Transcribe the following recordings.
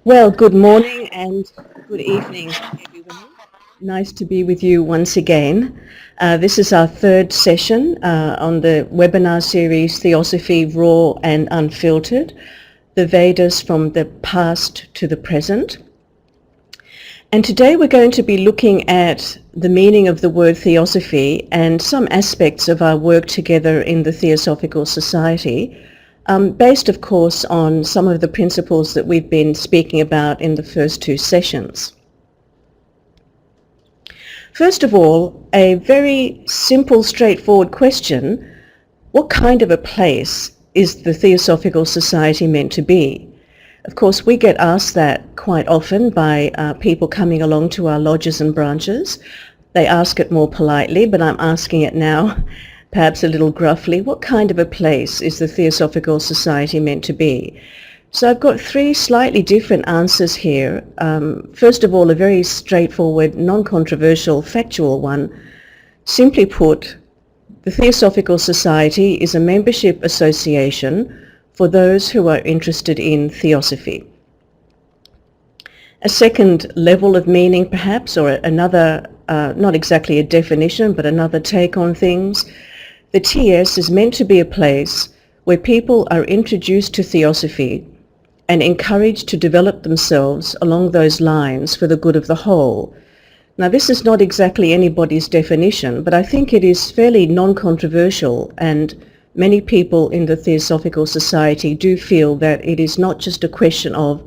Well, good morning and good evening, everyone. Nice to be with you once again. This is our third session on the webinar series Theosophy, Raw and Unfiltered, the Vedas from the past to the present. And today we're going to be looking at the meaning of the word theosophy and some aspects of our work together in the Theosophical Society, based of course on some of the principles that we've been speaking about in the first two sessions. First of all, a very simple, straightforward question: what kind of a place is the Theosophical Society meant to be? Of course, we get asked that quite often by people coming along to our lodges and branches. They ask it more politely, but I'm asking it now, perhaps a little gruffly. What kind of a place is the Theosophical Society meant to be? So I've got three slightly different answers here. First of all, a very straightforward, non-controversial, factual one. Simply put, the Theosophical Society is a membership association for those who are interested in theosophy. A second level of meaning perhaps, or another, not exactly a definition, but another take on things. The TS is meant to be a place where people are introduced to theosophy and encouraged to develop themselves along those lines for the good of the whole. Now, this is not exactly anybody's definition, but I think it is fairly non-controversial, and many people in the Theosophical Society do feel that it is not just a question of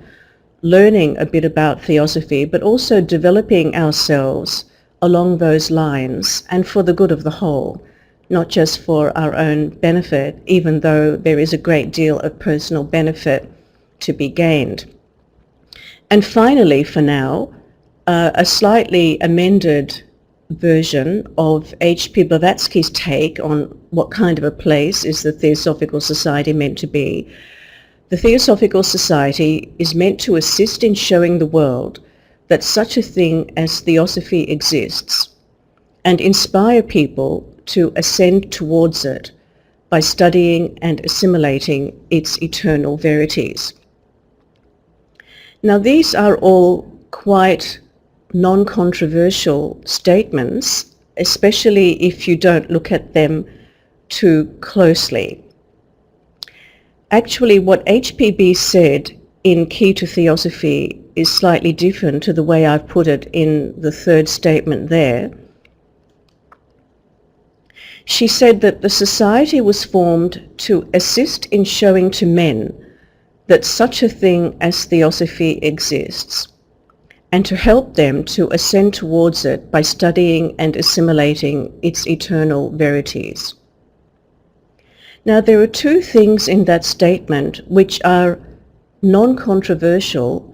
learning a bit about theosophy, but also developing ourselves along those lines and for the good of the whole, not just for our own benefit, even though there is a great deal of personal benefit to be gained. And finally, for now, a slightly amended version of H.P. Blavatsky's take on what kind of a place is the Theosophical Society meant to be. The Theosophical Society is meant to assist in showing the world that such a thing as theosophy exists and inspire people to ascend towards it by studying and assimilating its eternal verities. Now, these are all quite non-controversial statements, especially if you don't look at them too closely. Actually, what HPB said in Key to Theosophy is slightly different to the way I've put it in the third statement there. She said that the society was formed to assist in showing to men that such a thing as theosophy exists, and to help them to ascend towards it by studying and assimilating its eternal verities. Now, there are two things in that statement which are non-controversial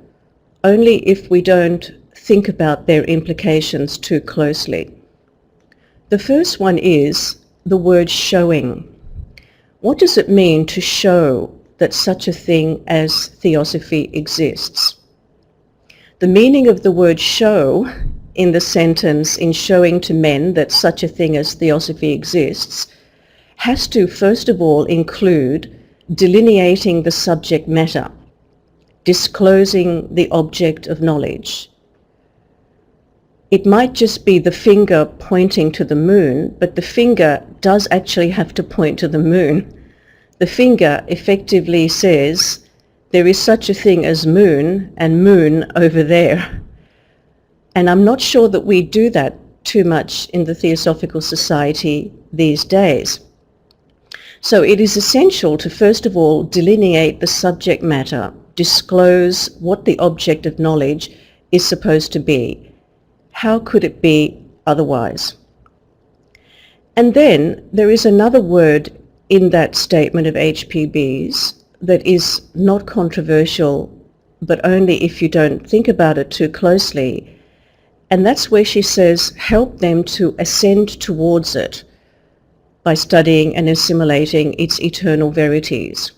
only if we don't think about their implications too closely. The first one is the word showing. What does it mean to show that such a thing as theosophy exists? The meaning of the word show in the sentence, in showing to men that such a thing as theosophy exists, has to first of all include delineating the subject matter, disclosing the object of knowledge. It might just be the finger pointing to the moon, but the finger does actually have to point to the moon. The finger effectively says, there is such a thing as moon, and moon over there. And I'm not sure that we do that too much in the Theosophical Society these days. So it is essential to first of all delineate the subject matter, disclose what the object of knowledge is supposed to be. How could it be otherwise? And then there is another word in that statement of HPB's that is not controversial, but only if you don't think about it too closely. And that's where she says, help them to ascend towards it by studying and assimilating its eternal verities.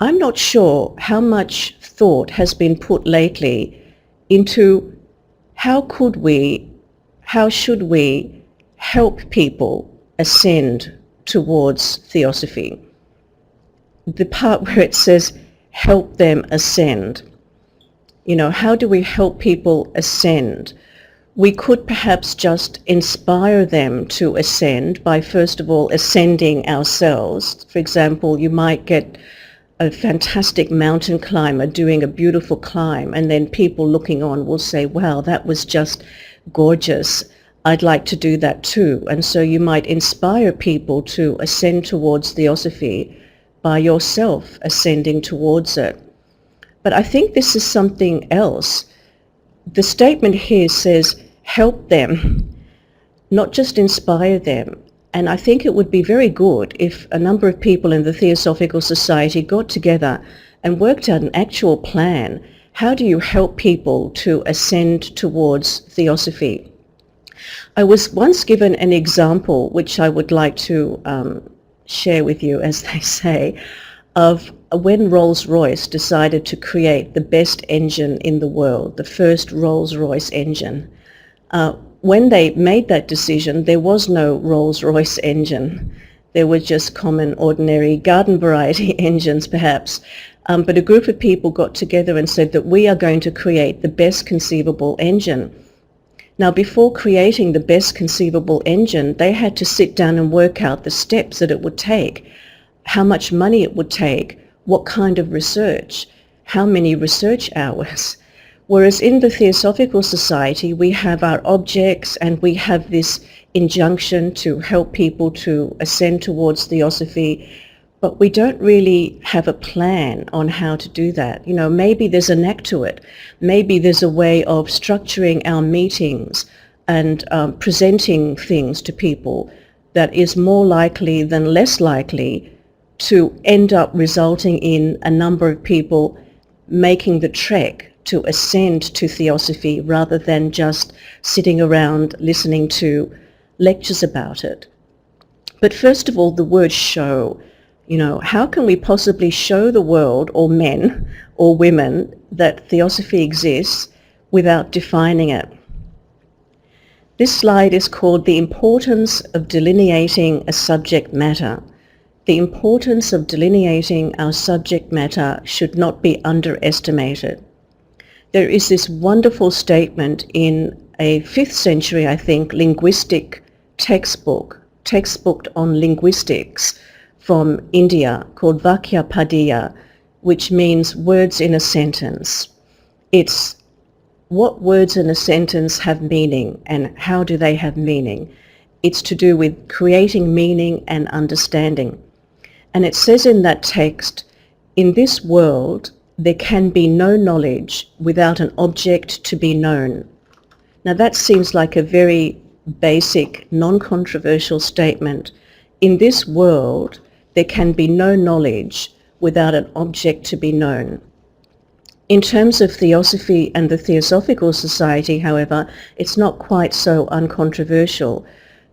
I'm not sure how much thought has been put lately into how should we help people ascend towards theosophy. The part where it says help them ascend. How do we help people ascend? We could perhaps just inspire them to ascend by, first of all, ascending ourselves. For example, you might get a fantastic mountain climber doing a beautiful climb, and then people looking on will say, wow, that was just gorgeous. I'd like to do that too. And so you might inspire people to ascend towards Theosophy by yourself ascending towards it. But I think this is something else. The statement here says, help them, not just inspire them. And I think it would be very good if a number of people in the Theosophical Society got together and worked out an actual plan. How do you help people to ascend towards Theosophy? I was once given an example, which I would like to share with you, as they say, of when Rolls-Royce decided to create the best engine in the world, the first Rolls-Royce engine. When they made that decision, there was no Rolls-Royce engine. There were just common, ordinary garden variety engines, perhaps. But a group of people got together and said that we are going to create the best conceivable engine. Now, before creating the best conceivable engine, they had to sit down and work out the steps that it would take, how much money it would take, what kind of research, how many research hours. Whereas in the Theosophical Society, we have our objects and we have this injunction to help people to ascend towards Theosophy, but we don't really have a plan on how to do that. Maybe there's a knack to it. Maybe there's a way of structuring our meetings and presenting things to people that is more likely than less likely to end up resulting in a number of people making the trek to ascend to Theosophy rather than just sitting around listening to lectures about it. But first of all, the word show. How can we possibly show the world, or men or women, that Theosophy exists without defining it? This slide is called The Importance of Delineating a Subject Matter. The importance of delineating our subject matter should not be underestimated. There is this wonderful statement in a 5th century, I think, linguistic textbook on linguistics from India called Vakyapadiya, which means words in a sentence. It's what words in a sentence have meaning and how do they have meaning. It's to do with creating meaning and understanding. And it says in that text, in this world, there can be no knowledge without an object to be known. Now that seems like a very basic, non-controversial statement. In this world, there can be no knowledge without an object to be known. In terms of Theosophy and the Theosophical Society, however, it's not quite so uncontroversial,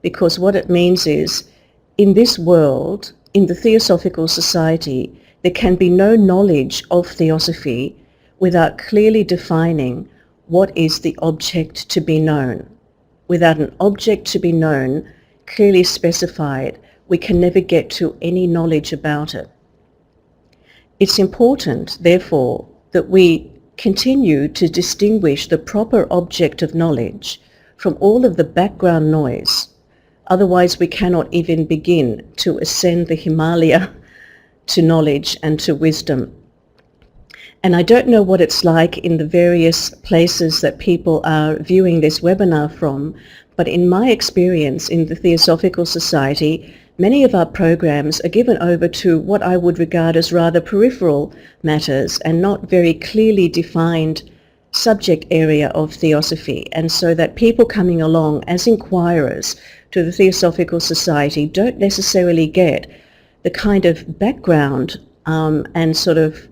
because what it means is, in this world, in the Theosophical Society, there can be no knowledge of Theosophy without clearly defining what is the object to be known. Without an object to be known, clearly specified, we can never get to any knowledge about it. It's important, therefore, that we continue to distinguish the proper object of knowledge from all of the background noise. Otherwise, we cannot even begin to ascend the Himalaya to knowledge and to wisdom. And I don't know what it's like in the various places that people are viewing this webinar from, but in my experience in the Theosophical Society, many of our programs are given over to what I would regard as rather peripheral matters and not very clearly defined subject area of Theosophy. And so that people coming along as inquirers to the Theosophical Society don't necessarily get the kind of background and sort of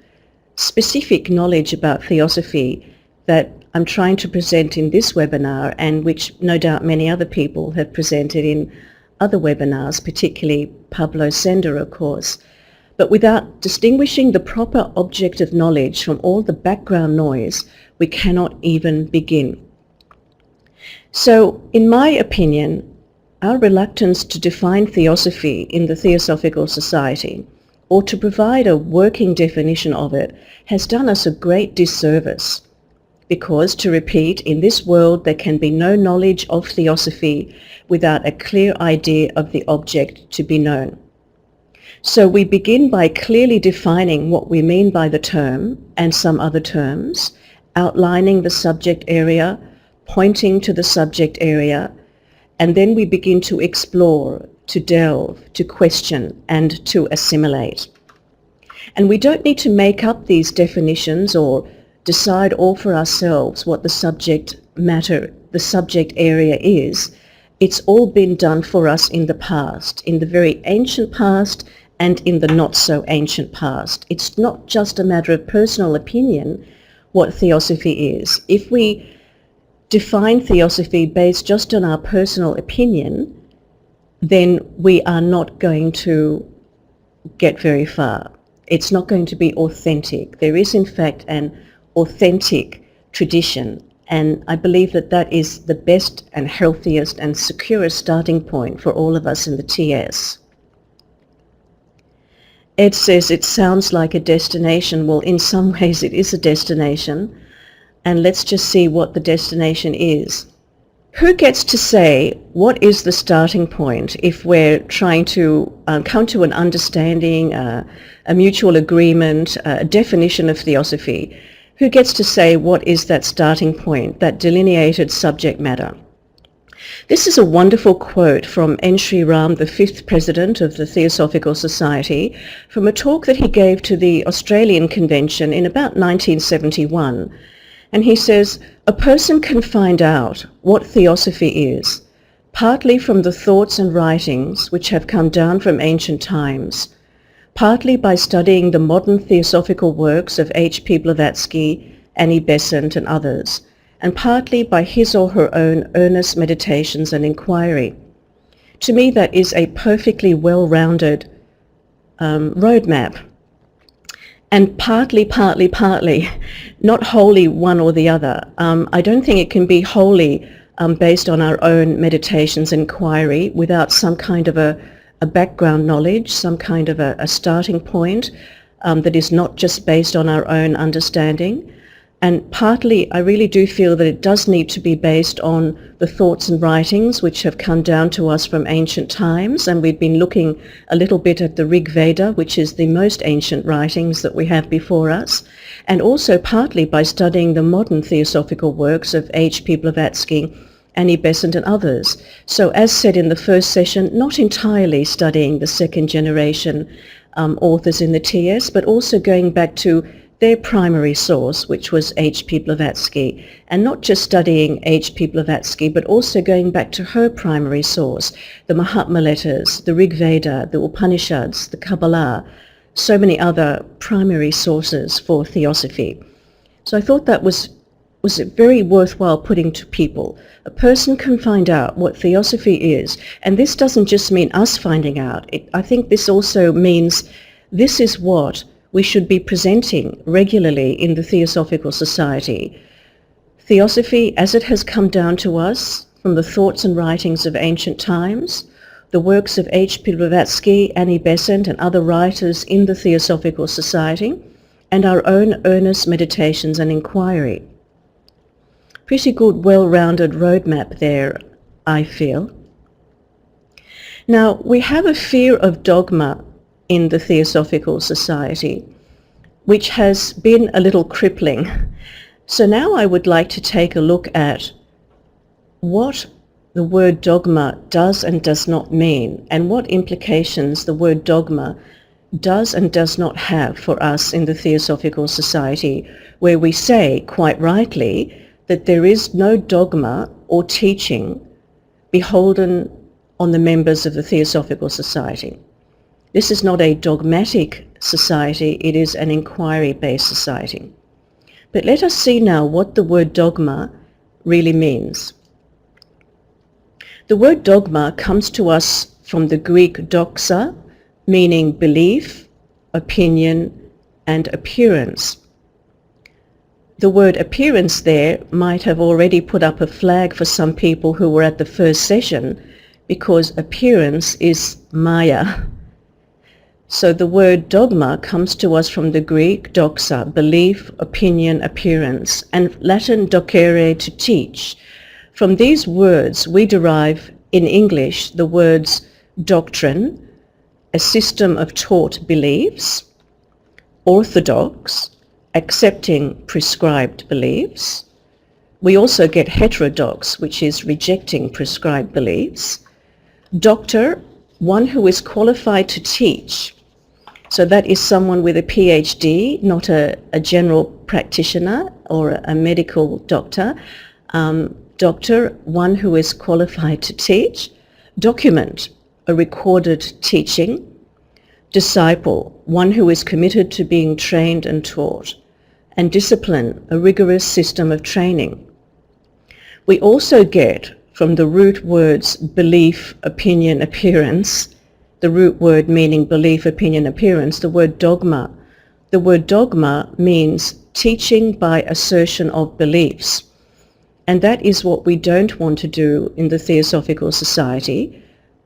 specific knowledge about Theosophy that I'm trying to present in this webinar, and which no doubt many other people have presented in other webinars, particularly Pablo Sender, of course. But without distinguishing the proper object of knowledge from all the background noise, we cannot even begin. So, in my opinion, our reluctance to define Theosophy in the Theosophical Society, or to provide a working definition of it, has done us a great disservice. because, to repeat, in this world there can be no knowledge of theosophy without a clear idea of the object to be known. So we begin by clearly defining what we mean by the term and some other terms, outlining the subject area, pointing to the subject area, and then we begin to explore, to delve, to question, and to assimilate. And we don't need to make up these definitions or decide all for ourselves what the subject matter, the subject area is. It's all been done for us in the past, in the very ancient past and in the not so ancient past. It's not just a matter of personal opinion what theosophy is. If we define theosophy based just on our personal opinion, then we are not going to get very far. It's not going to be authentic. There is in fact an authentic tradition, and I believe that that is the best and healthiest and securest starting point for all of us in the TS. Ed says it sounds like a destination. Well, in some ways it is a destination, and let's just see what the destination is. Who gets to say what is the starting point if we're trying to come to an understanding, a mutual agreement, a definition of theosophy? Who gets to say what is that starting point, that delineated subject matter? This is a wonderful quote from N. Sri Ram, the 5th President of the Theosophical Society, from a talk that he gave to the Australian Convention in about 1971. And he says, "A person can find out what theosophy is, partly from the thoughts and writings which have come down from ancient times, partly by studying the modern theosophical works of H. P. Blavatsky, Annie Besant and others, and partly by his or her own earnest meditations and inquiry." To me, that is a perfectly well-rounded roadmap. And partly, not wholly one or the other. I don't think it can be wholly based on our own meditations and inquiry without some kind of a background knowledge, some kind of a starting point that is not just based on our own understanding. And partly, I really do feel that it does need to be based on the thoughts and writings which have come down to us from ancient times, and we've been looking a little bit at the Rig Veda, which is the most ancient writings that we have before us, and also partly by studying the modern theosophical works of H. P. Blavatsky, Annie Besant and others. So as said in the first session, not entirely studying the second generation authors in the TS, but also going back to their primary source, which was H. P. Blavatsky, and not just studying H. P. Blavatsky, but also going back to her primary source, the Mahatma letters, the Rig Veda, the Upanishads, the Kabbalah, so many other primary sources for theosophy. So I thought that was very worthwhile putting to people. A person can find out what theosophy is, and this doesn't just mean us finding out. I think this also means this is what we should be presenting regularly in the Theosophical Society. Theosophy as it has come down to us from the thoughts and writings of ancient times, the works of H. P. Blavatsky, Annie Besant and other writers in the Theosophical Society, and our own earnest meditations and inquiry. Pretty good, well-rounded roadmap there, I feel. Now, we have a fear of dogma in the Theosophical Society, which has been a little crippling. So now I would like to take a look at what the word dogma does and does not mean, and what implications the word dogma does and does not have for us in the Theosophical Society, where we say, quite rightly, that there is no dogma or teaching beholden on the members of the Theosophical Society. This is not a dogmatic society, it is an inquiry-based society. But let us see now what the word dogma really means. The word dogma comes to us from the Greek doxa, meaning belief, opinion, and appearance. The word appearance there might have already put up a flag for some people who were at the first session, because appearance is Maya. So the word dogma comes to us from the Greek doxa, belief, opinion, appearance, and Latin docere, to teach. From these words we derive in English the words doctrine, a system of taught beliefs, orthodox, accepting prescribed beliefs. We also get heterodox, which is rejecting prescribed beliefs. Doctor, one who is qualified to teach. So that is someone with a PhD, not a general practitioner or a medical doctor. Doctor, one who is qualified to teach. Document, a recorded teaching. Disciple, one who is committed to being trained and taught. And discipline, a rigorous system of training. We also get from the root words belief, opinion, appearance, the root word meaning belief, opinion, appearance, the word dogma. The word dogma means teaching by assertion of beliefs. And that is what we don't want to do in the Theosophical Society,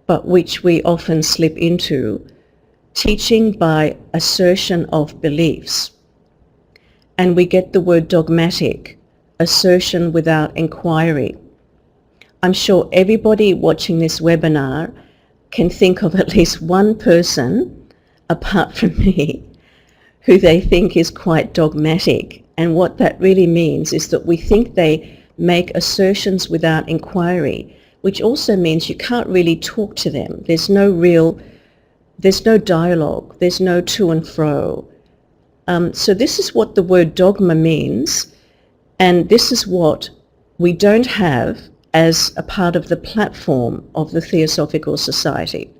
but which we often slip into, teaching by assertion of beliefs. And we get the word dogmatic, assertion without inquiry. I'm sure everybody watching this webinar can think of at least one person, apart from me, who they think is quite dogmatic. And what that really means is that we think they make assertions without inquiry, which also means you can't really talk to them. There's no dialogue, there's no to and fro. So this is what the word dogma means, and this is what we don't have as a part of the platform of the Theosophical Society.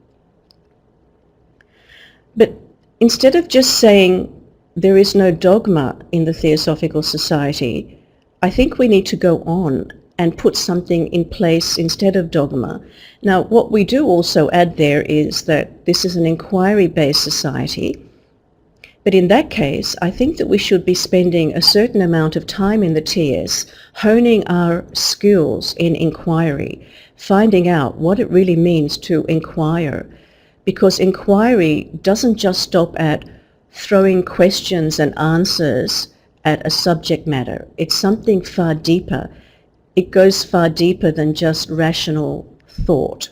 But instead of just saying there is no dogma in the Theosophical Society, I think we need to go on and put something in place instead of dogma. Now, what we do also add there is that this is an inquiry-based society. But in that case, I think that we should be spending a certain amount of time in the TS honing our skills in inquiry, finding out what it really means to inquire. Because inquiry doesn't just stop at throwing questions and answers at a subject matter. It's something far deeper. It goes far deeper than just rational thought.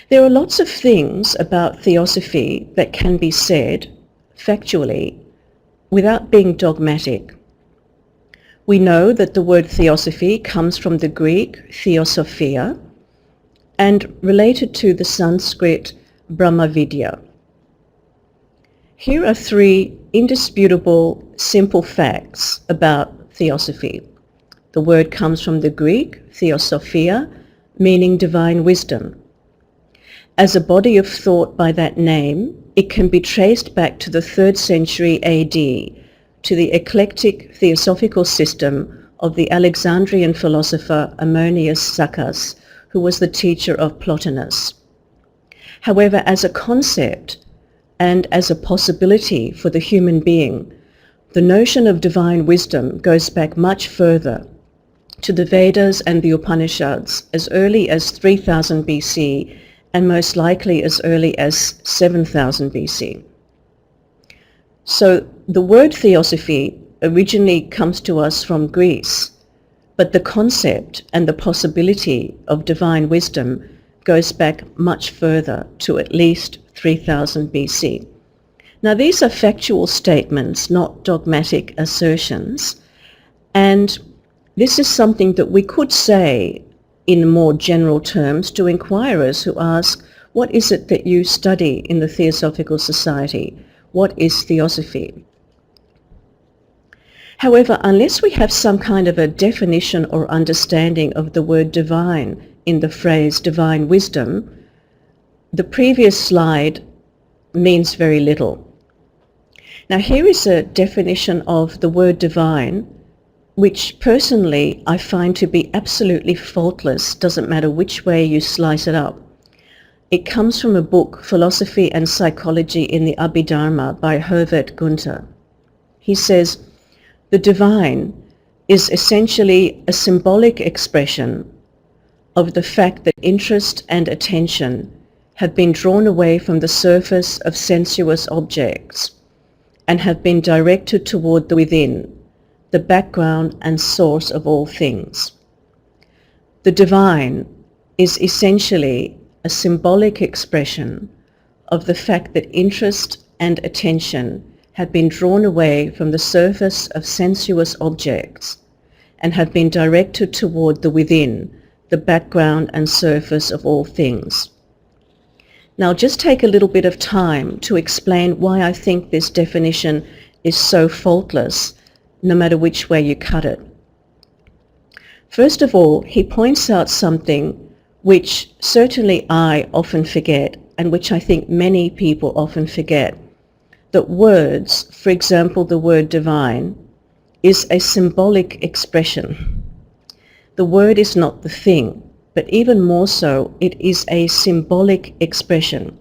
There are lots of things about theosophy that can be said factually without being dogmatic. We know that the word theosophy comes from the Greek theosophia and related to the Sanskrit Brahmavidya. Here are three indisputable, simple facts about theosophy. The word comes from the Greek theosophia, meaning divine wisdom. As a body of thought by that name, it can be traced back to the 3rd century AD, to the eclectic theosophical system of the Alexandrian philosopher Ammonius Saccas, who was the teacher of Plotinus. However, as a concept and as a possibility for the human being, the notion of divine wisdom goes back much further, to the Vedas and the Upanishads, as early as 3000 BC, and most likely as early as 7000 BC. So the word theosophy originally comes to us from Greece, but the concept and the possibility of divine wisdom goes back much further, to at least 3000 BC. Now these are factual statements, not dogmatic assertions, and this is something that we could say in more general terms to inquirers who ask, what is it that you study in the Theosophical Society? What is theosophy? However, unless we have some kind of a definition or understanding of the word divine in the phrase divine wisdom, the previous slide means very little. Now here is a definition of the word divine, which personally I find to be absolutely faultless, doesn't matter which way you slice it up. It comes from a book, Philosophy and Psychology in the Abhidharma by Herbert Gunther. He says, the divine is essentially a symbolic expression of the fact that interest and attention have been drawn away from the surface of sensuous objects and have been directed toward the within, the background and source of all things. The divine is essentially a symbolic expression of the fact that interest and attention have been drawn away from the surface of sensuous objects and have been directed toward the within, the background and surface of all things. Now just take a little bit of time to explain why I think this definition is so faultless, no matter which way you cut it. First of all, he points out something which certainly I often forget, and which I think many people often forget, that words, for example the word divine, is a symbolic expression. The word is not the thing, but even more so, it is a symbolic expression.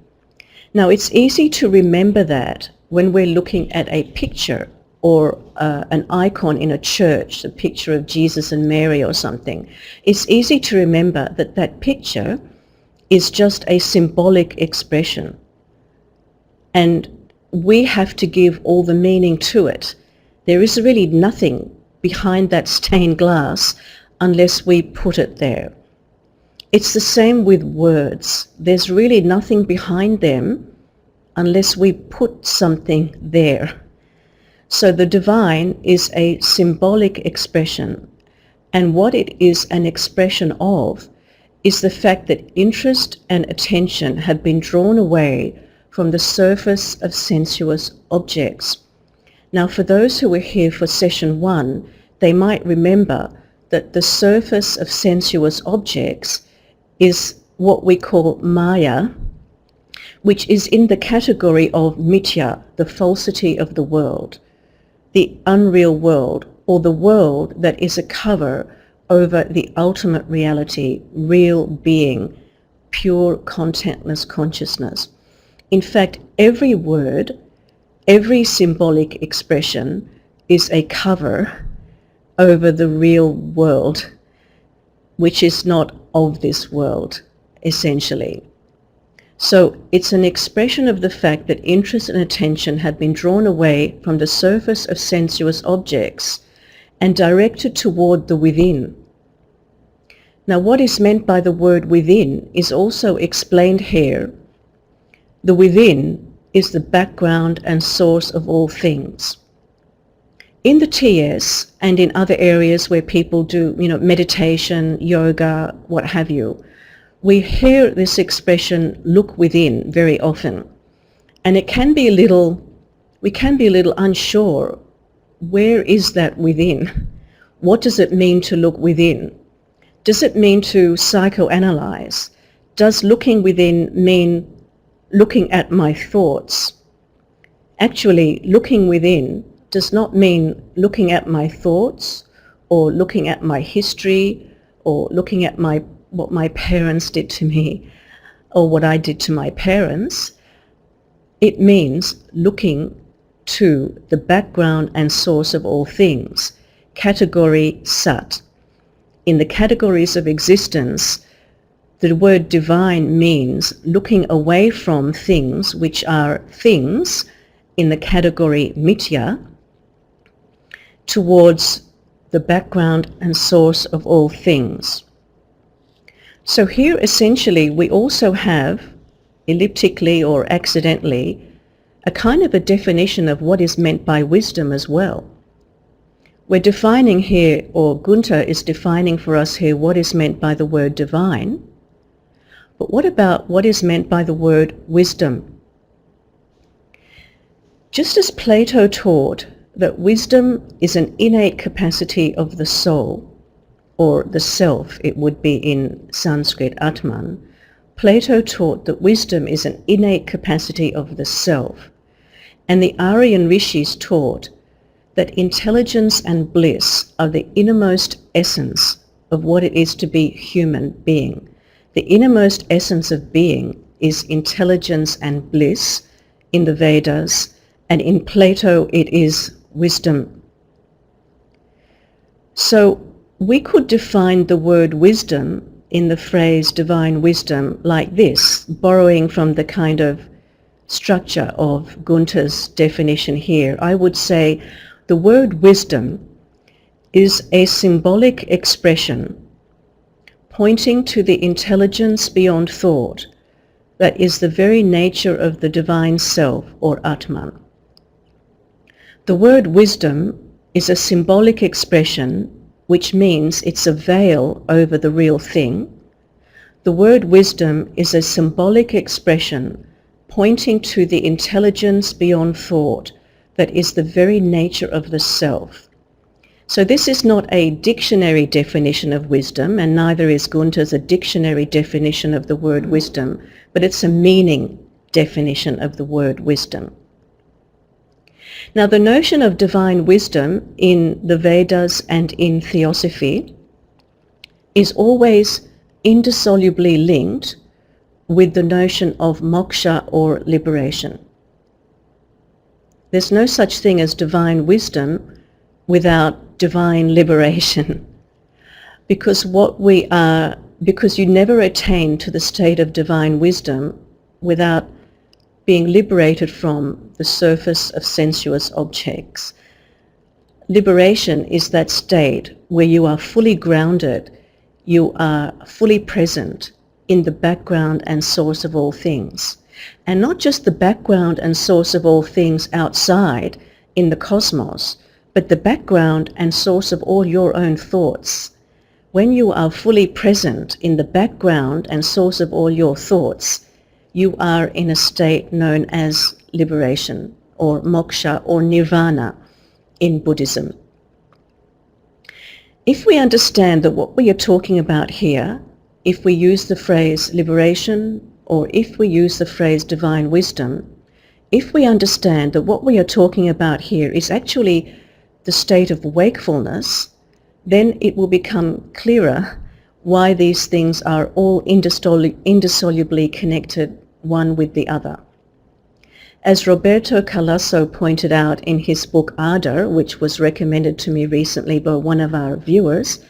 Now it's easy to remember that when we're looking at a picture or an icon in a church, a picture of Jesus and Mary or something. It's easy to remember that that picture is just a symbolic expression. And we have to give all the meaning to it. There is really nothing behind that stained glass unless we put it there. It's the same with words. There's really nothing behind them unless we put something there. So the divine is a symbolic expression, and what it is an expression of is the fact that interest and attention have been drawn away from the surface of sensuous objects. Now for those who were here for session 1, they might remember that the surface of sensuous objects is what we call Maya, which is in the category of mithya, the falsity of the world, the unreal world, or the world that is a cover over the ultimate reality, real being, pure contentless consciousness. In fact, every word, every symbolic expression is a cover over the real world, which is not of this world, essentially. So it's an expression of the fact that interest and attention have been drawn away from the surface of sensuous objects and directed toward the within. Now what is meant by the word within is also explained here. The within is the background and source of all things. In the TS and in other areas where people do, meditation, yoga, what have you, we hear this expression, look within, very often. And we can be a little unsure, where is that within? What does it mean to look within? Does it mean to psychoanalyze? Does looking within mean looking at my thoughts? Actually, looking within does not mean looking at my thoughts or looking at my history or looking at what my parents did to me or what I did to my parents. It means looking to the background and source of all things, category sat. In the categories of existence, the word divine means looking away from things which are things in the category mithya towards the background and source of all things. So here essentially we also have, elliptically or accidentally, a kind of a definition of what is meant by wisdom as well. We're defining here, or Gunther is defining for us here, what is meant by the word divine. But what about what is meant by the word wisdom? Just as Plato taught that wisdom is an innate capacity of the soul, or the self, it would be in Sanskrit Atman, Plato taught that wisdom is an innate capacity of the self. And the Aryan rishis taught that intelligence and bliss are the innermost essence of what it is to be human being. The innermost essence of being is intelligence and bliss in the Vedas, and in Plato it is wisdom. So we could define the word wisdom in the phrase divine wisdom like this, borrowing from the kind of structure of Gunther's definition here. I would say the word wisdom is a symbolic expression pointing to the intelligence beyond thought that is the very nature of the divine self or Atman. The word wisdom is a symbolic expression, which means it's a veil over the real thing. The word wisdom is a symbolic expression pointing to the intelligence beyond thought that is the very nature of the self. So this is not a dictionary definition of wisdom, and neither is Gunther's a dictionary definition of the word wisdom, but it's a meaning definition of the word wisdom. Now, the notion of divine wisdom in the Vedas and in Theosophy is always indissolubly linked with the notion of moksha or liberation. There's no such thing as divine wisdom without divine liberation, because you never attain to the state of divine wisdom without being liberated from the surface of sensuous objects. Liberation is that state where you are fully grounded, you are fully present in the background and source of all things. And not just the background and source of all things outside in the cosmos, but the background and source of all your own thoughts. When you are fully present in the background and source of all your thoughts, you are in a state known as liberation or moksha or nirvana in Buddhism. If we understand that what we are talking about here, if we use the phrase liberation or if we use the phrase divine wisdom, if we understand that what we are talking about here is actually the state of wakefulness, then it will become clearer why these things are all indissolubly connected one with the other. As Roberto Calasso pointed out in his book Ardor, which was recommended to me recently by one of our viewers,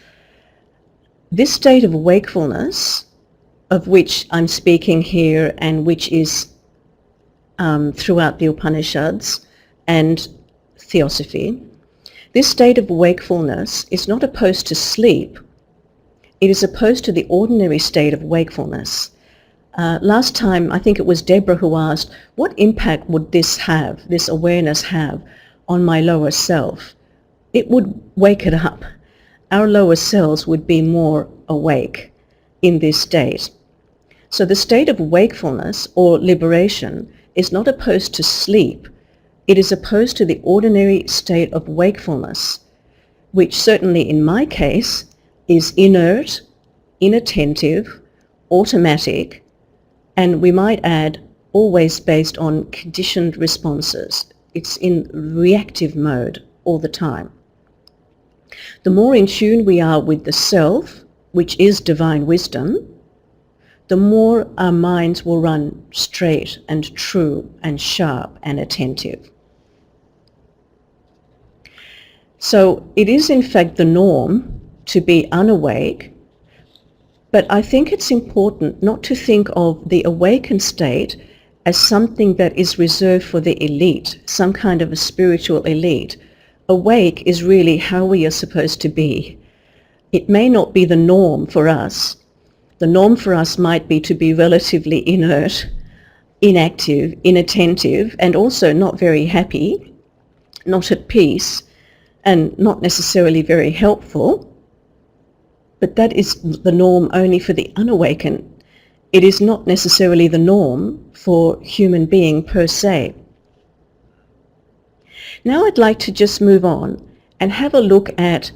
this state of wakefulness, of which I'm speaking here and which is throughout the Upanishads and Theosophy, this state of wakefulness is not opposed to sleep, it is opposed to the ordinary state of wakefulness. Last time, I think it was Deborah who asked, what impact would this have, this awareness have, on my lower self? It would wake it up. Our lower selves would be more awake in this state. So the state of wakefulness or liberation is not opposed to sleep. It is opposed to the ordinary state of wakefulness, which certainly in my case is inert, inattentive, automatic, and we might add, always based on conditioned responses. It's in reactive mode all the time. The more in tune we are with the self, which is divine wisdom, the more our minds will run straight and true and sharp and attentive. So it is in fact the norm to be unawake, but I think it's important not to think of the awakened state as something that is reserved for the elite, some kind of a spiritual elite. Awake is really how we are supposed to be. It may not be the norm for us. The norm for us might be to be relatively inert, inactive, inattentive, and also not very happy, not at peace, and not necessarily very helpful. But that is the norm only for the unawakened. It is not necessarily the norm for human being per se. Now I'd like to just move on and have a look at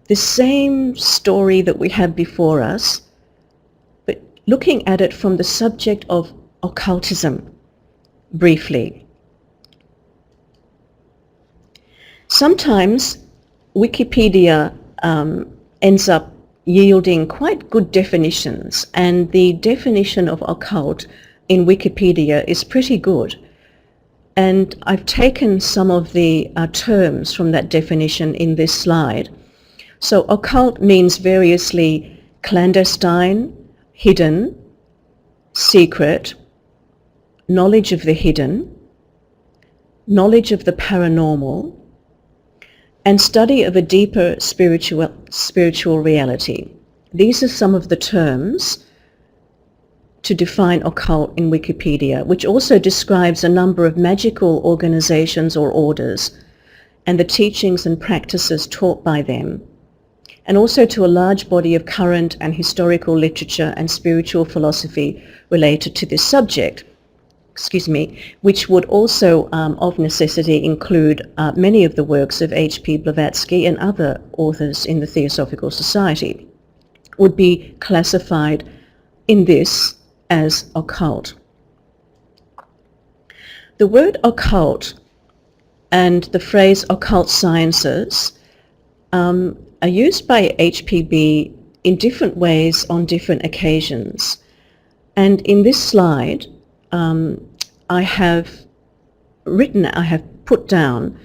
the same story that we have before us, but looking at it from the subject of occultism briefly. Sometimes Wikipedia ends up yielding quite good definitions, and the definition of occult in Wikipedia is pretty good. And I've taken some of the terms from that definition in this slide. So occult means variously clandestine, hidden, secret, knowledge of the hidden, knowledge of the paranormal, and study of a deeper spiritual reality. These are some of the terms to define occult in Wikipedia, which also describes a number of magical organizations or orders and the teachings and practices taught by them, and also to a large body of current and historical literature and spiritual philosophy related to this subject, which would also of necessity include many of the works of H.P. Blavatsky and other authors in the Theosophical Society, would be classified in this as occult. The word occult and the phrase occult sciences are used by HPB in different ways on different occasions. And in this slide, I have put down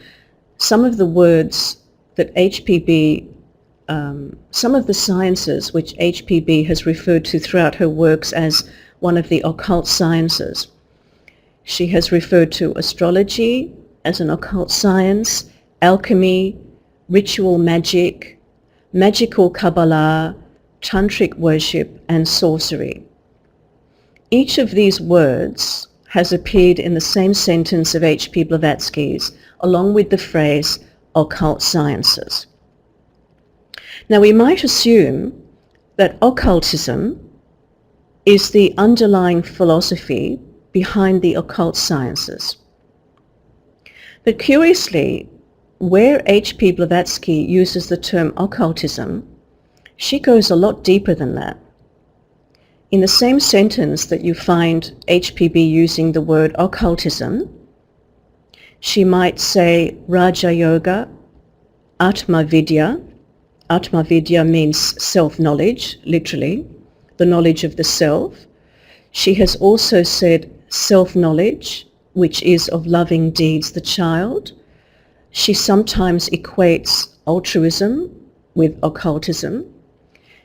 some of the words that HPB, some of the sciences which HPB has referred to throughout her works as one of the occult sciences. She has referred to astrology as an occult science, alchemy, ritual magic, magical Kabbalah, tantric worship, and sorcery. Each of these words has appeared in the same sentence of H.P. Blavatsky's, along with the phrase occult sciences. Now we might assume that occultism is the underlying philosophy behind the occult sciences. But curiously, where H.P. Blavatsky uses the term occultism, she goes a lot deeper than that. In the same sentence that you find HPB using the word occultism, she might say Raja Yoga, Atma Vidya. Atma Vidya means self-knowledge, literally, the knowledge of the self. She has also said self-knowledge, which is of loving deeds the child. She sometimes equates altruism with occultism.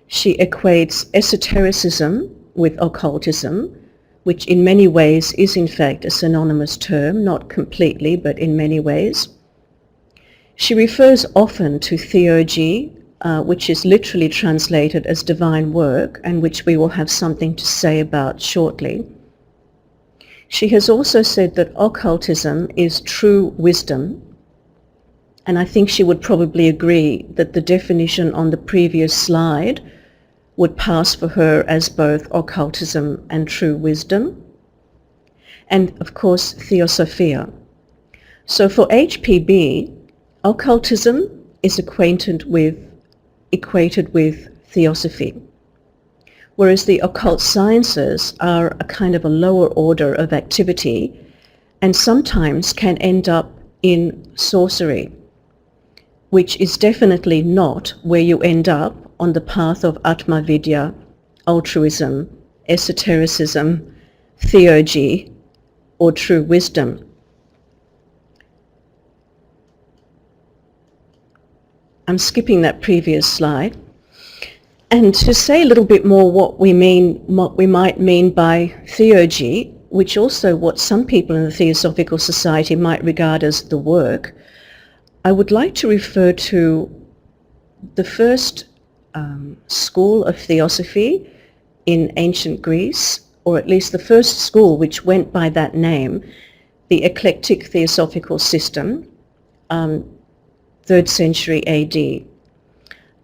She equates esotericism with occultism, which in many ways is in fact a synonymous term, not completely, but in many ways. She refers often to theurgy, which is literally translated as divine work, and which we will have something to say about shortly. She has also said that occultism is true wisdom, and I think she would probably agree that the definition on the previous slide would pass for her as both occultism and true wisdom, and of course Theosophia. So for HPB, occultism is equated with Theosophy, whereas the occult sciences are a kind of a lower order of activity and sometimes can end up in sorcery, which is definitely not where you end up on the path of Atma Vidya, altruism, esotericism, theurgy, or true wisdom. I'm skipping that previous slide. And to say a little bit more what we might mean by theurgy, which also what some people in the Theosophical Society might regard as the work, I would like to refer to the first school of theosophy in ancient Greece, or at least the first school which went by that name, the eclectic theosophical system, 3rd century AD.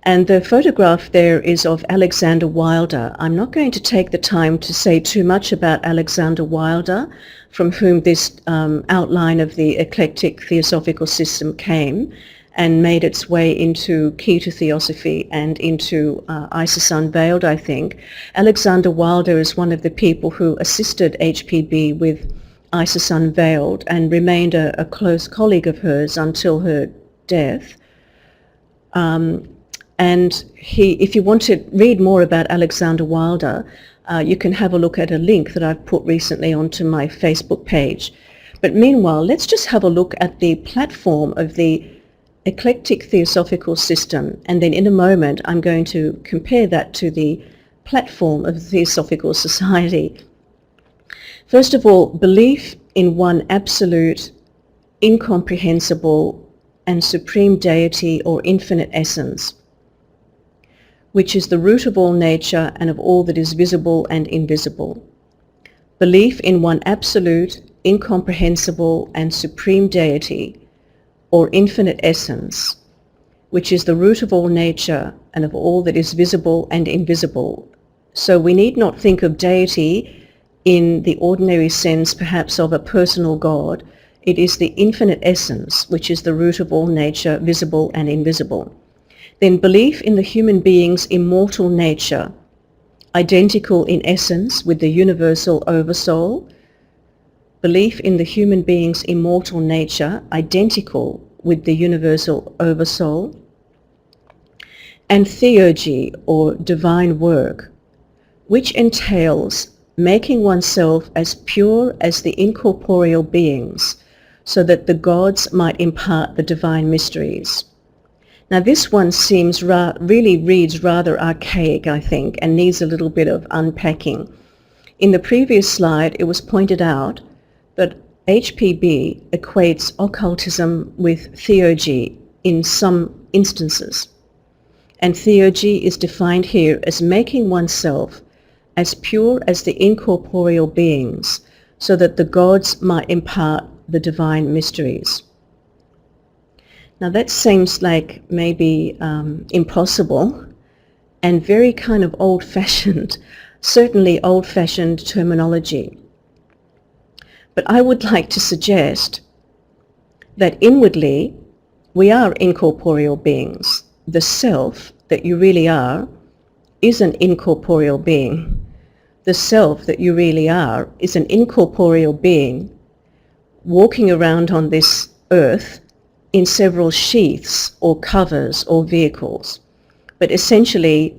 And the photograph there is of Alexander Wilder. I'm not going to take the time to say too much about Alexander Wilder, from whom this outline of the eclectic theosophical system came and made its way into Key to Theosophy and into Isis Unveiled, I think. Alexander Wilder is one of the people who assisted HPB with Isis Unveiled and remained a close colleague of hers until her death. And if you want to read more about Alexander Wilder, you can have a look at a link that I've put recently onto my Facebook page. But meanwhile, let's just have a look at the platform of the eclectic theosophical system, and then in a moment I'm going to compare that to the platform of the Theosophical Society. First of all, belief in one absolute, incomprehensible and supreme deity or infinite essence, which is the root of all nature and of all that is visible and invisible. Belief in one absolute, incomprehensible and supreme deity or infinite essence, which is the root of all nature and of all that is visible and invisible. So we need not think of deity in the ordinary sense perhaps of a personal God. It is the infinite essence, which is the root of all nature, visible and invisible. Then belief in the human being's immortal nature, identical in essence with the universal oversoul. Belief in the human being's immortal nature, identical with the universal oversoul. And theurgy, or divine work, which entails making oneself as pure as the incorporeal beings, so that the gods might impart the divine mysteries. Now this one seems really reads rather archaic, I think, and needs a little bit of unpacking. In the previous slide, it was pointed out that HPB equates occultism with theurgy in some instances. And theurgy is defined here as making oneself as pure as the incorporeal beings, so that the gods might impart the divine mysteries. Now that seems like maybe impossible and very kind of old-fashioned, certainly old-fashioned terminology. But I would like to suggest that inwardly we are incorporeal beings. The self that you really are is an incorporeal being. The self that you really are is an incorporeal being walking around on this earth in several sheaths or covers or vehicles. But essentially,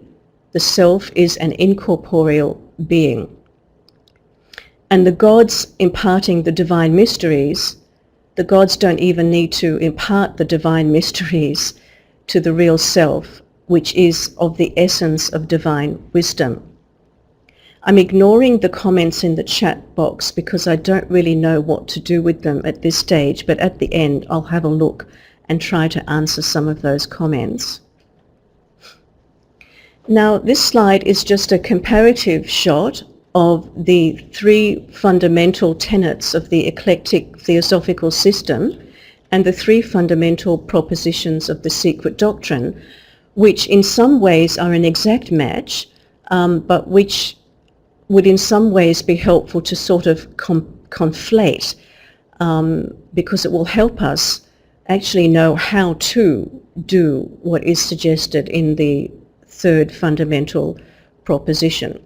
the self is an incorporeal being. And the gods imparting the divine mysteries, the gods don't even need to impart the divine mysteries to the real self, which is of the essence of divine wisdom. I'm ignoring the comments in the chat box because I don't really know what to do with them at this stage, but at the end I'll have a look and try to answer some of those comments. Now this slide is just a comparative shot of the three fundamental tenets of the eclectic theosophical system and the three fundamental propositions of the secret doctrine, which in some ways are an exact match, but which would in some ways be helpful to sort of conflate, because it will help us actually know how to do what is suggested in the third fundamental proposition.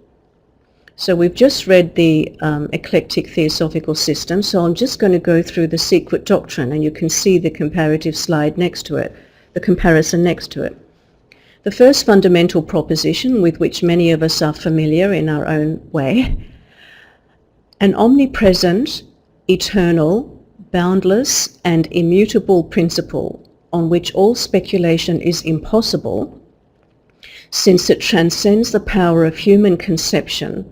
So we've just read the eclectic theosophical system, so I'm just going to go through the secret doctrine, and you can see the comparative slide next to it, the comparison next to it. The first fundamental proposition, with which many of us are familiar in our own way: an omnipresent, eternal, boundless and immutable principle on which all speculation is impossible, since it transcends the power of human conception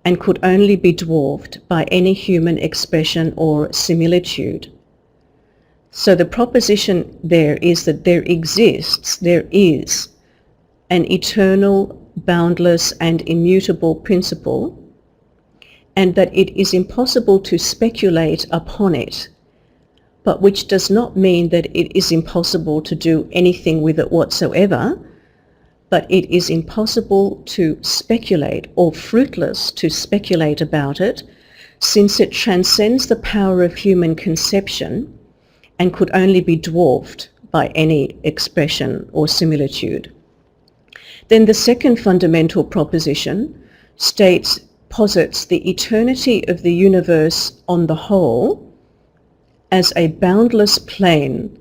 and could only be dwarfed by any human expression or similitude. So the proposition there is that there is an eternal, boundless and immutable principle, and that it is impossible to speculate upon it, but which does not mean that it is impossible to do anything with it whatsoever, but it is impossible to speculate, or fruitless to speculate about it, since it transcends the power of human conception and could only be dwarfed by any expression or similitude. Then the second fundamental proposition posits the eternity of the universe on the whole as a boundless plane,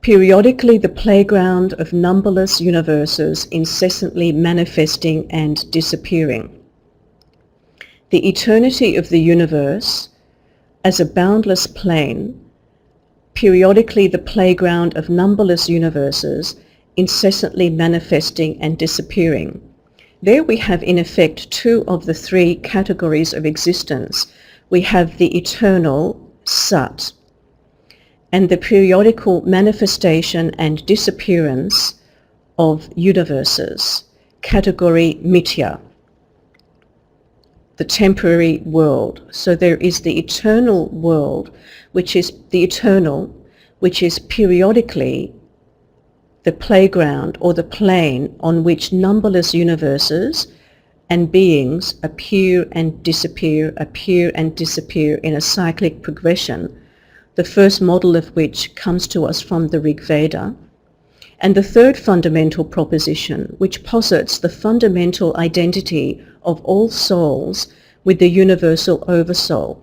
periodically the playground of numberless universes incessantly manifesting and disappearing. The eternity of the universe as a boundless plane, periodically the playground of numberless universes, incessantly manifesting and disappearing. There we have in effect two of the three categories of existence. We have the eternal Sat and the periodical manifestation and disappearance of universes, category Mithya, the temporary world. So there is the eternal world, which is the eternal, which is periodically the playground or the plane on which numberless universes and beings appear and disappear in a cyclic progression, the first model of which comes to us from the Rig Veda. And the third fundamental proposition, which posits the fundamental identity of all souls with the universal oversoul.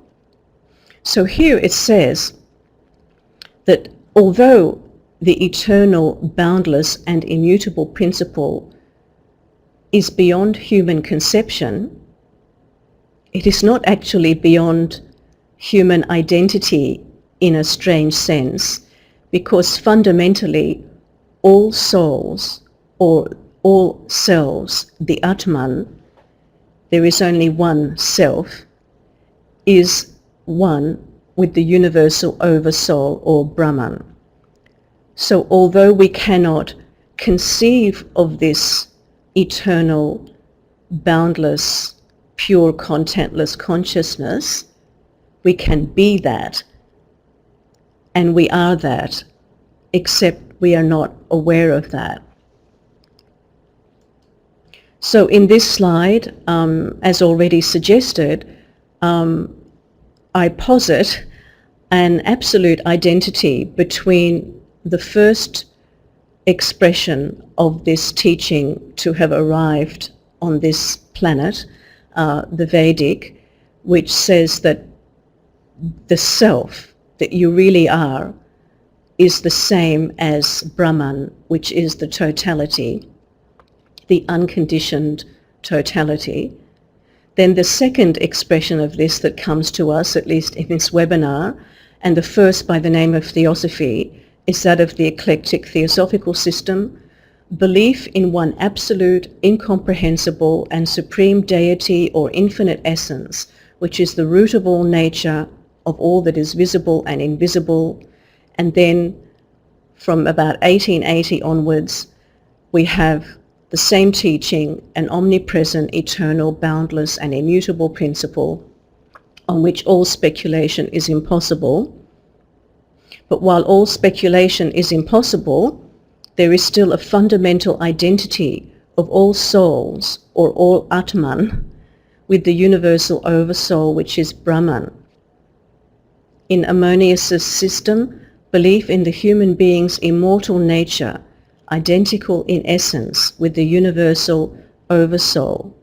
So here it says that although the eternal, boundless and immutable principle is beyond human conception, it is not actually beyond human identity in a strange sense, because fundamentally all souls or all selves, the Atman, there is only one self, is one with the universal oversoul or Brahman. So although we cannot conceive of this eternal, boundless, pure, contentless consciousness, we can be that, and we are that, except we are not aware of that. So in this slide, as already suggested, I posit an absolute identity between the first expression of this teaching to have arrived on this planet, the Vedic, which says that the self that you really are is the same as Brahman, which is the totality, the unconditioned totality. Then the second expression of this that comes to us, at least in this webinar, and the first by the name of Theosophy, is that of the eclectic theosophical system, belief in one absolute, incomprehensible and supreme deity or infinite essence, which is the root of all nature, of all that is visible and invisible. And then from about 1880 onwards, we have the same teaching, an omnipresent, eternal, boundless and immutable principle on which all speculation is impossible. But while all speculation is impossible, there is still a fundamental identity of all souls or all Atman with the universal oversoul, which is Brahman. In Ammonius's system, belief in the human being's immortal nature, identical in essence with the universal oversoul.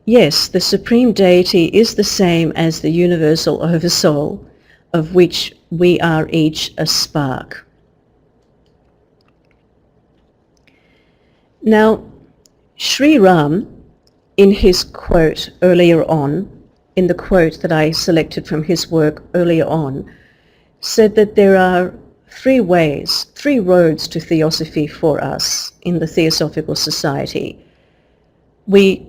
Yes, the supreme deity is the same as the universal oversoul, of which we are each a spark. Now, Sri Ram, in his quote earlier on, in the quote that I selected from his work earlier on, said that there are three ways, three roads to theosophy for us in the Theosophical Society. We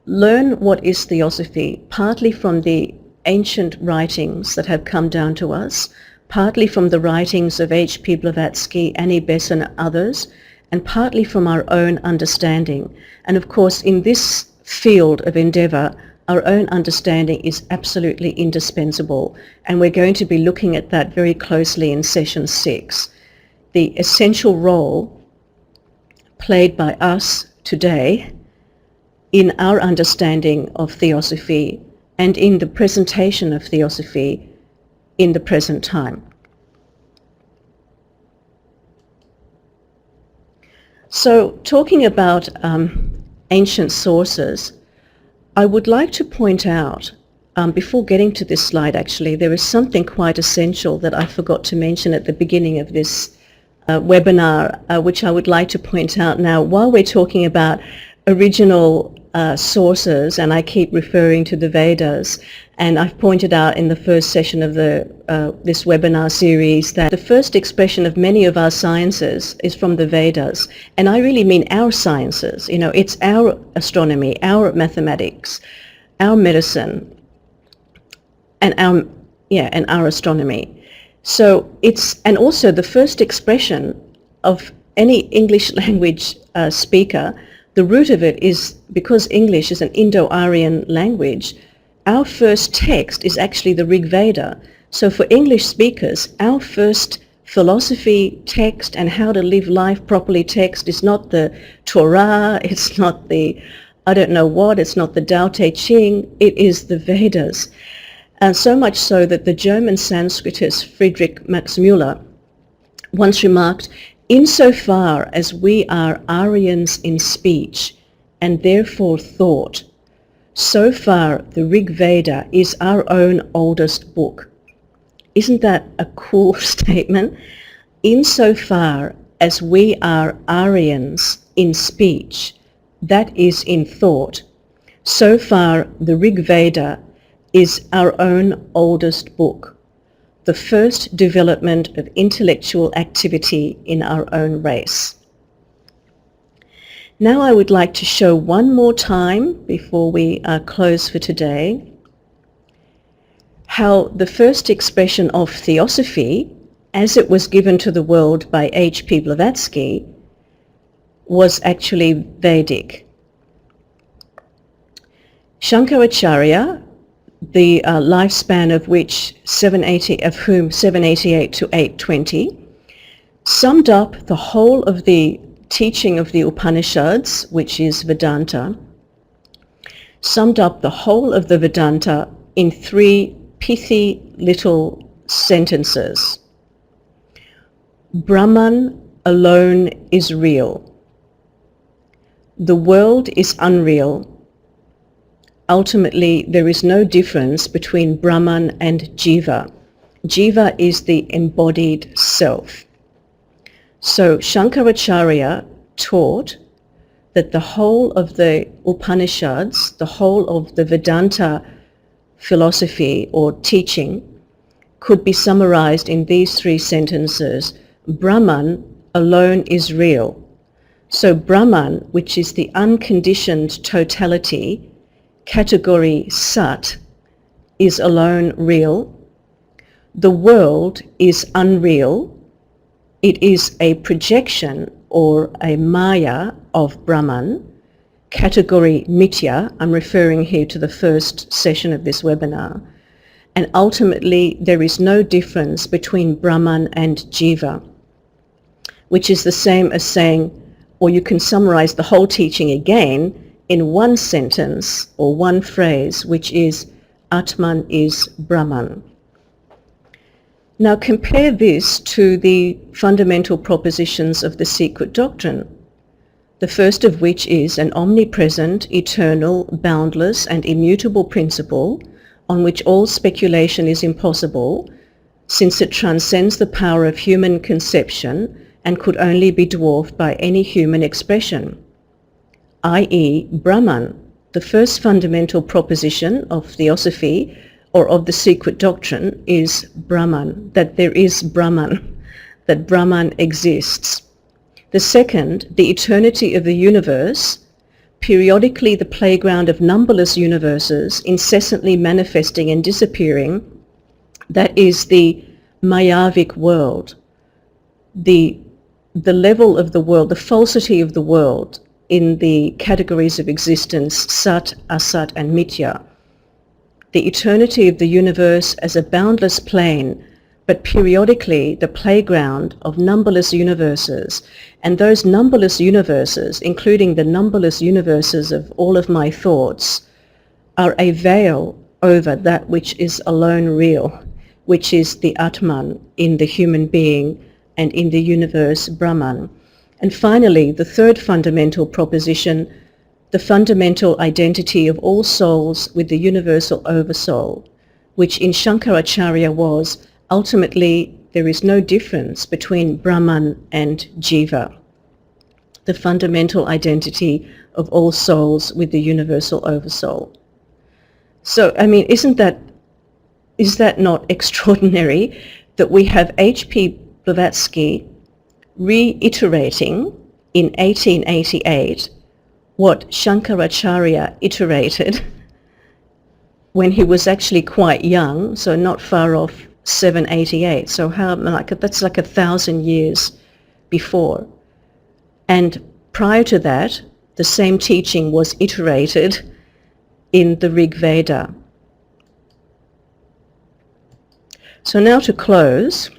learn what is theosophy partly from the ancient writings that have come down to us, partly from the writings of H.P. Blavatsky, Annie Besant and others, and partly from our own understanding. And of course, in this field of endeavour, our own understanding is absolutely indispensable, and we're going to be looking at that very closely in session 6. The essential role played by us today in our understanding of theosophy and in the presentation of theosophy in the present time. So, talking about ancient sources, I would like to point out, before getting to this slide actually, there is something quite essential that I forgot to mention at the beginning of this webinar, which I would like to point out now. While we're talking about original sources, and I keep referring to the Vedas And I've pointed out in the first session of this webinar series that the first expression of many of our sciences is from the Vedas. And I really mean our sciences. You know, it's our astronomy, our mathematics, our medicine, and our astronomy. So and also the first expression of any English language speaker, the root of it is, because English is an Indo-Aryan language, our first text is actually the Rig Veda. So for English speakers, our first philosophy text and how to live life properly text is not the Torah, it's not the I don't know what, it's not the Tao Te Ching, it is the Vedas. And so much so that the German Sanskritist Friedrich Max Müller once remarked, insofar as we are Aryans in speech and therefore thought, so far the Rig Veda is our own oldest book. Isn't that a cool statement? Insofar as we are Aryans in speech, that is in thought, so far the Rig Veda is our own oldest book, the first development of intellectual activity in our own race. Now I would like to show one more time, before we close for today, how the first expression of Theosophy, as it was given to the world by H.P. Blavatsky, was actually Vedic. Shankaracharya, the lifespan of which 788 to 820, summed up the whole of the teaching of the Upanishads, which is Vedanta, summed up the whole of the Vedanta in 3 pithy little sentences. Brahman alone is real. The world is unreal. Ultimately, there is no difference between Brahman and Jiva. Jiva is the embodied self. So Shankaracharya taught that the whole of the Upanishads, the whole of the Vedanta philosophy or teaching, could be summarized in these 3 sentences. Brahman alone is real. So Brahman, which is the unconditioned totality, category Sat, is alone real. The world is unreal. It is a projection or a Maya of Brahman, category Mithya. I'm referring here to the first session of this webinar. And ultimately, there is no difference between Brahman and Jiva, which is the same as saying, or you can summarize the whole teaching again in one sentence or one phrase, which is Atman is Brahman. Now compare this to the fundamental propositions of the secret doctrine, the first of which is an omnipresent, eternal, boundless and immutable principle on which all speculation is impossible, since it transcends the power of human conception and could only be dwarfed by any human expression, i.e. Brahman. The first fundamental proposition of Theosophy or of the secret doctrine is Brahman, that there is Brahman, that Brahman exists. The second, the eternity of the universe, periodically the playground of numberless universes, incessantly manifesting and disappearing, that is the Mayavic world, the level of the world, the falsity of the world in the categories of existence, Sat, Asat and Mithya. The eternity of the universe as a boundless plane, but periodically the playground of numberless universes. And those numberless universes, including the numberless universes of all of my thoughts, are a veil over that which is alone real, which is the Atman in the human being and in the universe Brahman. And finally, the third fundamental proposition, the fundamental identity of all souls with the universal oversoul, which in Shankaracharya was, ultimately, there is no difference between Brahman and Jiva, the fundamental identity of all souls with the universal oversoul. So, I mean, is that not extraordinary that we have H.P. Blavatsky reiterating in 1888 what Shankaracharya iterated when he was actually quite young, so not far off 788. So that's like 1,000 years before. And prior to that, the same teaching was iterated in the Rig Veda. So now to close,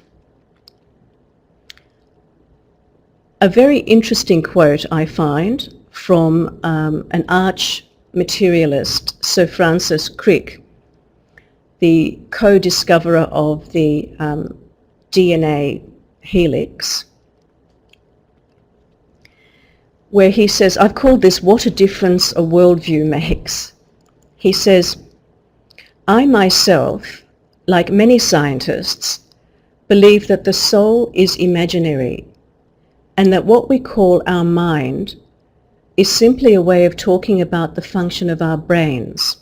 a very interesting quote I find from an arch materialist, Sir Francis Crick, the co-discoverer of the DNA helix, where he says, I've called this "What a Difference a Worldview Makes." He says, I myself, like many scientists, believe that the soul is imaginary and that what we call our mind is simply a way of talking about the function of our brains.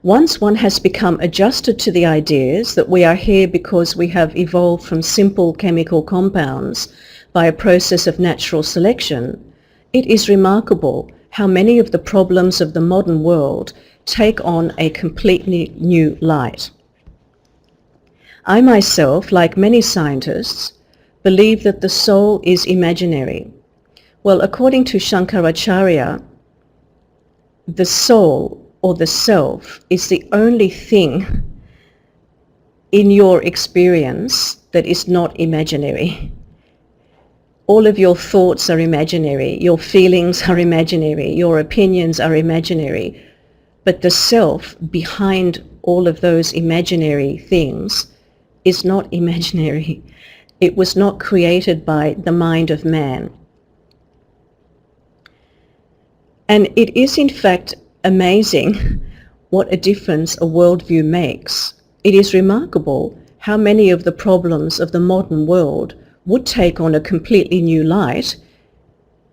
Once one has become adjusted to the ideas that we are here because we have evolved from simple chemical compounds by a process of natural selection, it is remarkable how many of the problems of the modern world take on a completely new light. I myself, like many scientists, believe that the soul is imaginary. Well, according to Shankaracharya, the soul or the self is the only thing in your experience that is not imaginary. All of your thoughts are imaginary, your feelings are imaginary, your opinions are imaginary, but the self behind all of those imaginary things is not imaginary. It was not created by the mind of man. And it is in fact amazing what a difference a worldview makes. It is remarkable how many of the problems of the modern world would take on a completely new light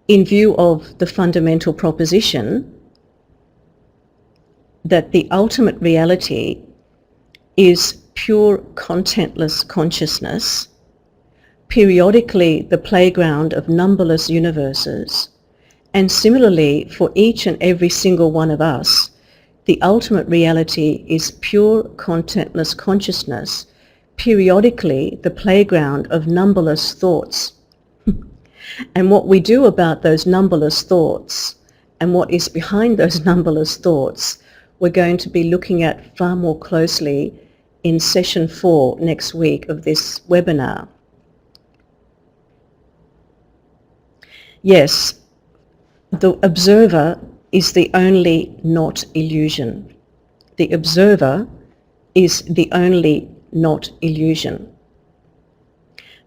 in view of the fundamental proposition that the ultimate reality is pure contentless consciousness, periodically the playground of numberless universes, and similarly for each and every single one of us, the ultimate reality is pure contentless consciousness, periodically the playground of numberless thoughts. And what we do about those numberless thoughts and what is behind those numberless thoughts, we're going to be looking at far more closely in session 4 next week of this webinar. Yes, the observer is the only not illusion. The observer is the only not illusion.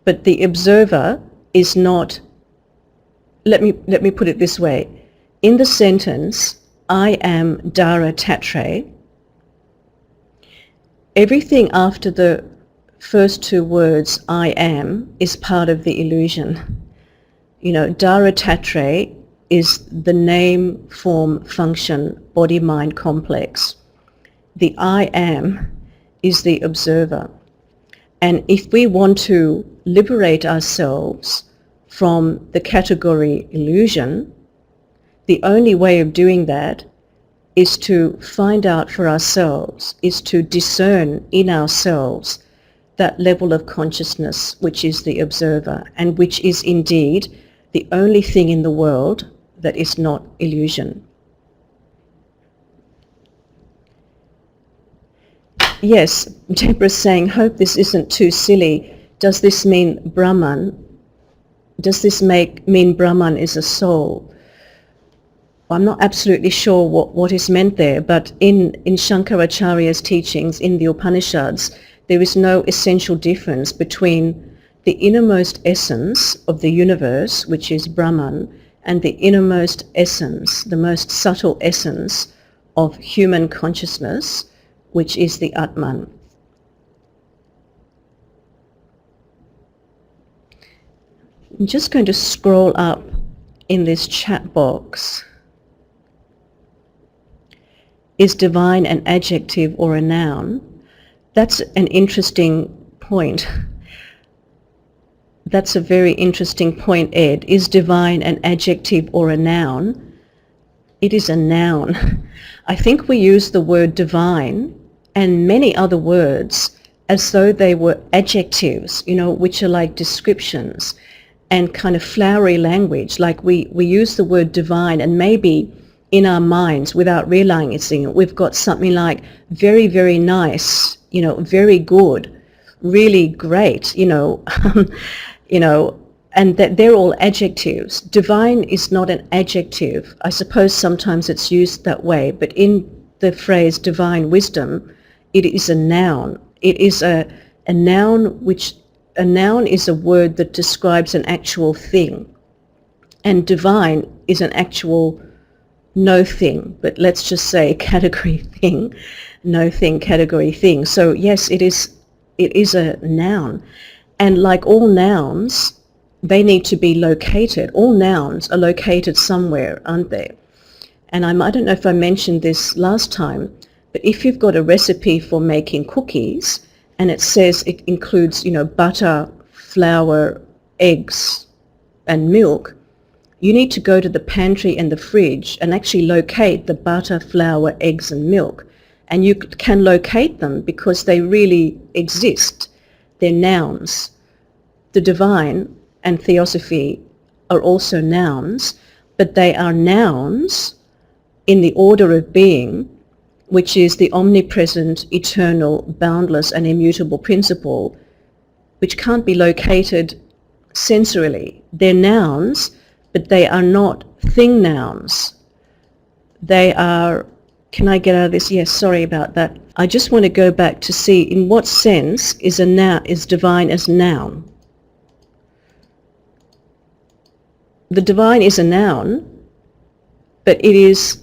But the observer is not, let me put it this way. In the sentence, I am Dara Tatray, everything after the first two words, I am, is part of the illusion. You know, Dara Tatray is the name, form, function, body-mind complex. The I am is the observer. And if we want to liberate ourselves from the category illusion, the only way of doing that is to find out for ourselves, is to discern in ourselves that level of consciousness which is the observer and which is indeed the only thing in the world that is not illusion. Yes, Deborah's saying, hope this isn't too silly. Does this mean Brahman? Does this mean Brahman is a soul? I'm not absolutely sure what is meant there, but in Shankaracharya's teachings in the Upanishads, there is no essential difference between the innermost essence of the universe, which is Brahman, and the innermost essence, the most subtle essence of human consciousness, which is the Atman. I'm just going to scroll up in this chat box. Is divine an adjective or a noun? That's an interesting point. That's a very interesting point, Ed. Is divine an adjective or a noun? It is a noun. I think we use the word divine and many other words as though they were adjectives, which are like descriptions and kind of flowery language. Like we use the word divine, and maybe in our minds, without realizing it, we've got something like very, very nice, very good, really great, and that they're all adjectives. Divine is not an adjective. I suppose sometimes it's used that way, but in the phrase divine wisdom, it is a noun. It is a noun a noun is a word that describes an actual thing. And divine is an actual no thing, but let's just say category thing, no thing, category thing. So yes, it is a noun. And like all nouns, they need to be located. All nouns are located somewhere, aren't they? And I don't know if I mentioned this last time, but if you've got a recipe for making cookies and it says it includes, butter, flour, eggs, and milk, you need to go to the pantry and the fridge and actually locate the butter, flour, eggs, and milk. And you can locate them because they really exist. They're nouns. The divine and theosophy are also nouns, but they are nouns in the order of being, which is the omnipresent, eternal, boundless, and immutable principle, which can't be located sensorily. They're nouns, but they are not thing nouns. They are, can I get out of this? Yes, sorry about that. I just want to go back to see in what sense is divine as noun. The divine is a noun, but it is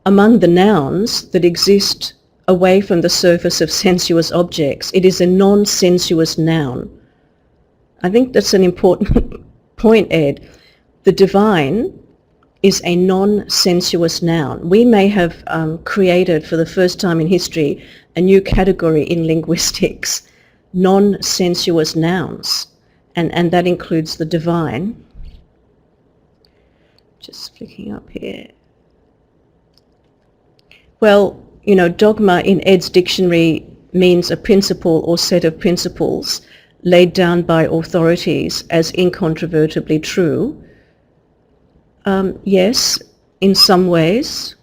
among the nouns that exist away from the surface of sensuous objects. It is a non-sensuous noun. I think that's an important point, Ed. The divine is a non-sensuous noun. We may have created for the first time in history a new category in linguistics, non-sensuous nouns, and that includes the divine. Just flicking up here. Well, dogma in Ed's dictionary means a principle or set of principles laid down by authorities as incontrovertibly true. Yes, in some ways.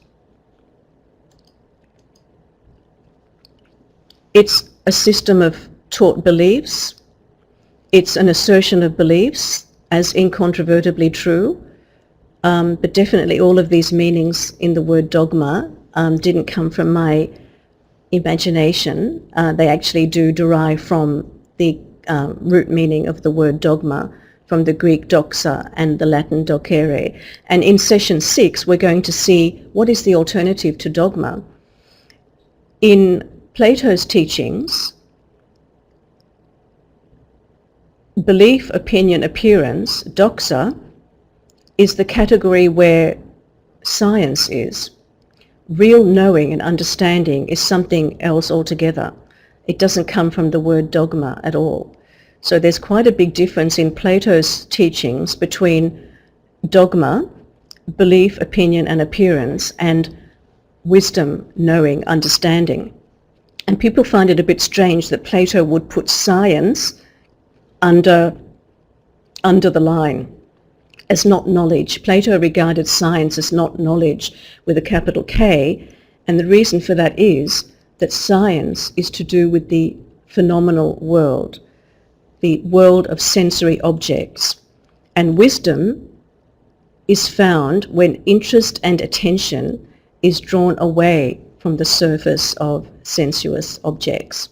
It's a system of taught beliefs. It's an assertion of beliefs as incontrovertibly true. But definitely all of these meanings in the word dogma didn't come from my imagination. They actually do derive from the root meaning of the word dogma, from the Greek doxa and the Latin docere. And in session 6, we're going to see what is the alternative to dogma. In Plato's teachings, belief, opinion, appearance, doxa, is the category where science is. Real knowing and understanding is something else altogether. It doesn't come from the word dogma at all. So there's quite a big difference in Plato's teachings between dogma, belief, opinion, and appearance, and wisdom, knowing, understanding. And people find it a bit strange that Plato would put science under the line as not knowledge. Plato regarded science as not knowledge with a capital K, and the reason for that is that science is to do with the phenomenal world, the world of sensory objects. And wisdom is found when interest and attention is drawn away from the surface of sensuous objects.